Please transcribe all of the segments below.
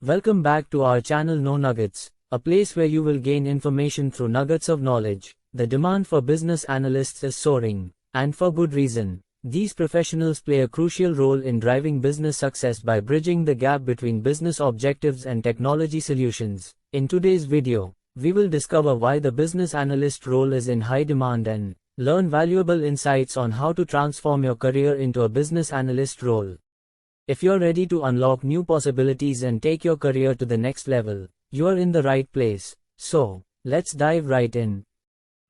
Welcome back to our channel No Nuggets, a place where you will gain information through nuggets of knowledge. The demand for business analysts is soaring, and for good reason. These professionals play a crucial role in driving business success by bridging the gap between business objectives and technology solutions. In today's video, we will discover why the business analyst role is in high demand and learn valuable insights on how to transform your career into a business analyst role. If you're ready to unlock new possibilities and take your career to the next level, you are in the right place. So, let's dive right in.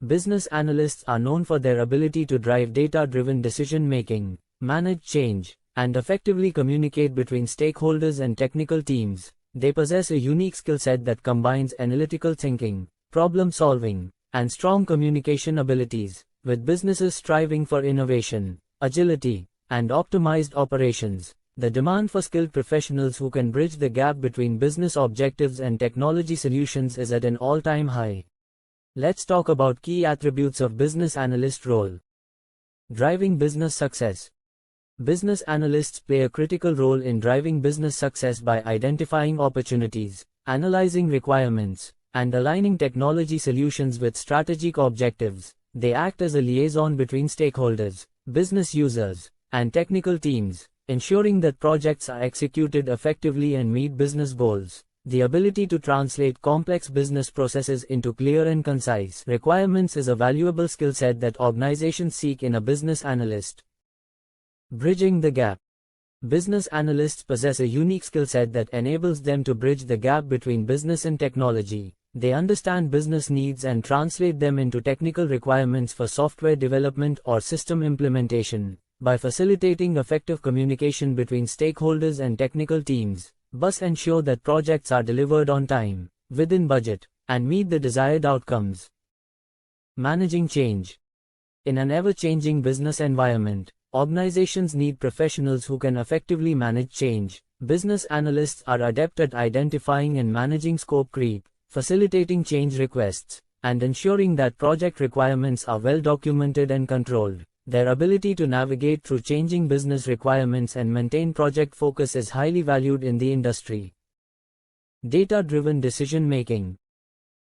Business analysts are known for their ability to drive data-driven decision-making, manage change, and effectively communicate between stakeholders and technical teams. They possess a unique skill set that combines analytical thinking, problem-solving, and strong communication abilities, with businesses striving for innovation, agility, and optimized operations. The demand for skilled professionals who can bridge the gap between business objectives and technology solutions is at an all-time high. Let's talk about key attributes of business analyst role. Driving business success. Business analysts play a critical role in driving business success by identifying opportunities, analyzing requirements, and aligning technology solutions with strategic objectives. They act as a liaison between stakeholders, business users, and technical teams, ensuring that projects are executed effectively and meet business goals. The ability to translate complex business processes into clear and concise requirements is a valuable skill set that organizations seek in a business analyst. Bridging the gap. Business analysts possess a unique skill set that enables them to bridge the gap between business and technology. They understand business needs and translate them into technical requirements for software development or system implementation. By facilitating effective communication between stakeholders and technical teams, BUS ensure that projects are delivered on time, within budget, and meet the desired outcomes. Managing change. In an ever-changing business environment, organizations need professionals who can effectively manage change. Business analysts are adept at identifying and managing scope creep, facilitating change requests, and ensuring that project requirements are well documented and controlled. Their ability to navigate through changing business requirements and maintain project focus is highly valued in the industry. Data-driven decision-making.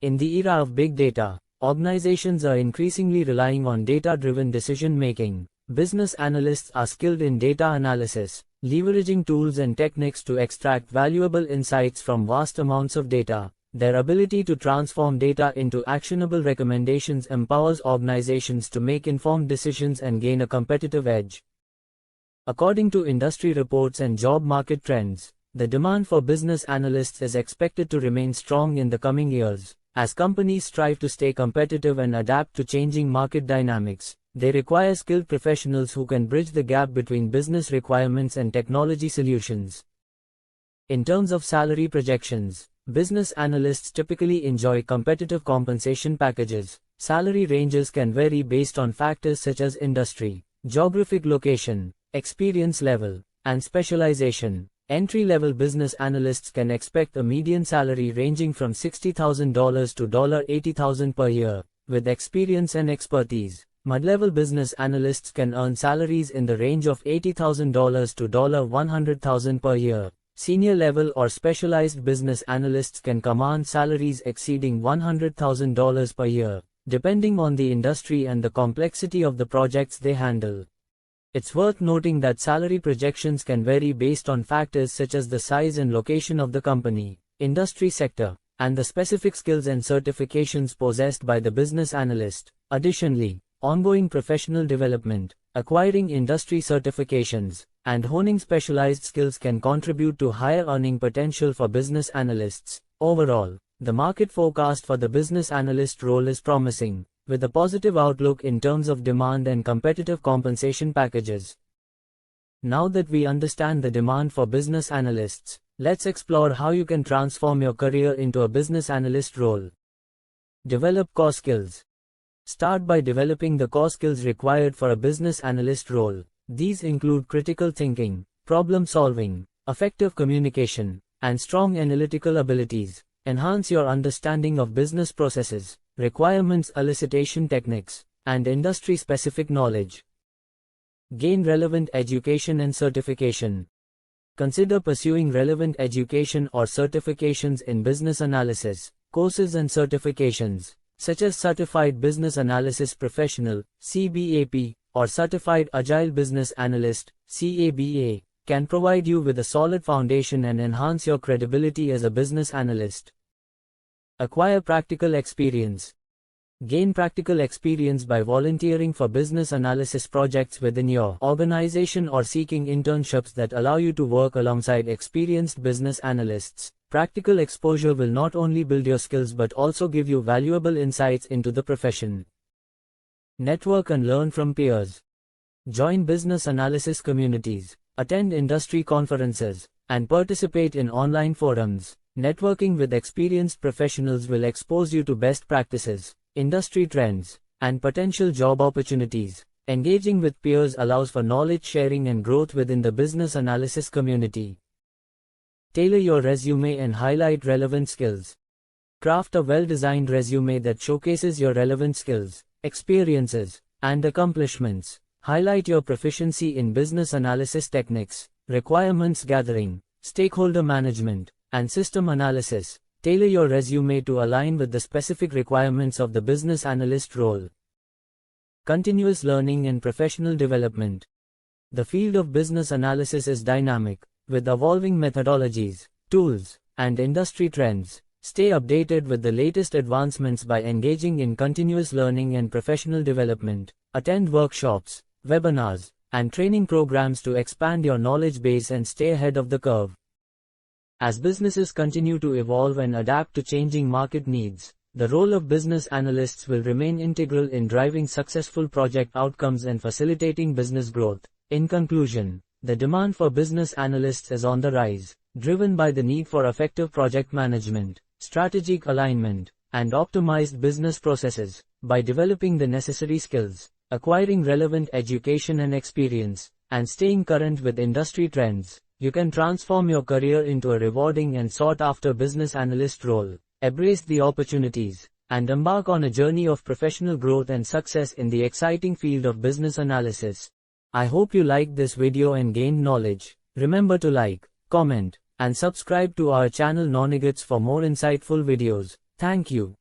In the era of big data, organizations are increasingly relying on data-driven decision-making. Business analysts are skilled in data analysis, leveraging tools and techniques to extract valuable insights from vast amounts of data. Their ability to transform data into actionable recommendations empowers organizations to make informed decisions and gain a competitive edge. According to industry reports and job market trends, the demand for business analysts is expected to remain strong in the coming years. As companies strive to stay competitive and adapt to changing market dynamics, they require skilled professionals who can bridge the gap between business requirements and technology solutions. In terms of salary projections, business analysts typically enjoy competitive compensation packages. Salary ranges can vary based on factors such as industry, geographic location, experience level, and specialization. Entry-level business analysts can expect a median salary ranging from $60,000 to $80,000 per year. With experience and expertise, mid-level business analysts can earn salaries in the range of $80,000 to $100,000 per year. Senior level or specialized business analysts can command salaries exceeding $100,000 per year, depending on the industry and the complexity of the projects they handle. It's worth noting that salary projections can vary based on factors such as the size and location of the company, industry sector, and the specific skills and certifications possessed by the business analyst. Additionally, ongoing professional development, acquiring industry certifications, and honing specialized skills can contribute to higher earning potential for business analysts. Overall, the market forecast for the business analyst role is promising, with a positive outlook in terms of demand and competitive compensation packages. Now that we understand the demand for business analysts, let's explore how you can transform your career into a business analyst role. Develop core skills. Start by developing the core skills required for a business analyst role. These include critical thinking, problem solving, effective communication, and strong analytical abilities. Enhance your understanding of business processes, requirements elicitation techniques, and industry-specific knowledge. Gain relevant education and certification. Consider pursuing relevant education or certifications in business analysis. Courses and certifications, such as Certified Business Analysis Professional, CBAP, or Certified Agile Business Analyst, CABA, can provide you with a solid foundation and enhance your credibility as a business analyst. Acquire practical experience. Gain practical experience by volunteering for business analysis projects within your organization or seeking internships that allow you to work alongside experienced business analysts. Practical exposure will not only build your skills but also give you valuable insights into the profession. Network and learn from peers. Join business analysis communities, attend industry conferences, and participate in online forums. Networking with experienced professionals will expose you to best practices, industry trends, and potential job opportunities. Engaging with peers allows for knowledge sharing and growth within the business analysis community. Tailor your resume and highlight relevant skills. Craft a well-designed resume that showcases your relevant skills, experiences, and accomplishments. Highlight your proficiency in business analysis techniques, requirements gathering, stakeholder management, and system analysis. Tailor your resume to align with the specific requirements of the business analyst role. Continuous learning and professional development. The field of business analysis is dynamic, with evolving methodologies, tools, and industry trends. Stay updated with the latest advancements by engaging in continuous learning and professional development. Attend workshops, webinars, and training programs to expand your knowledge base and stay ahead of the curve. As businesses continue to evolve and adapt to changing market needs, the role of business analysts will remain integral in driving successful project outcomes and facilitating business growth. In conclusion, the demand for business analysts is on the rise, driven by the need for effective project management, strategic alignment, and optimized business processes. By developing the necessary skills, acquiring relevant education and experience, and staying current with industry trends, you can transform your career into a rewarding and sought-after business analyst role. Embrace the opportunities, and embark on a journey of professional growth and success in the exciting field of business analysis. I hope you liked this video and gained knowledge. Remember to like, comment, and subscribe to our channel Knownuggets for more insightful videos. Thank you.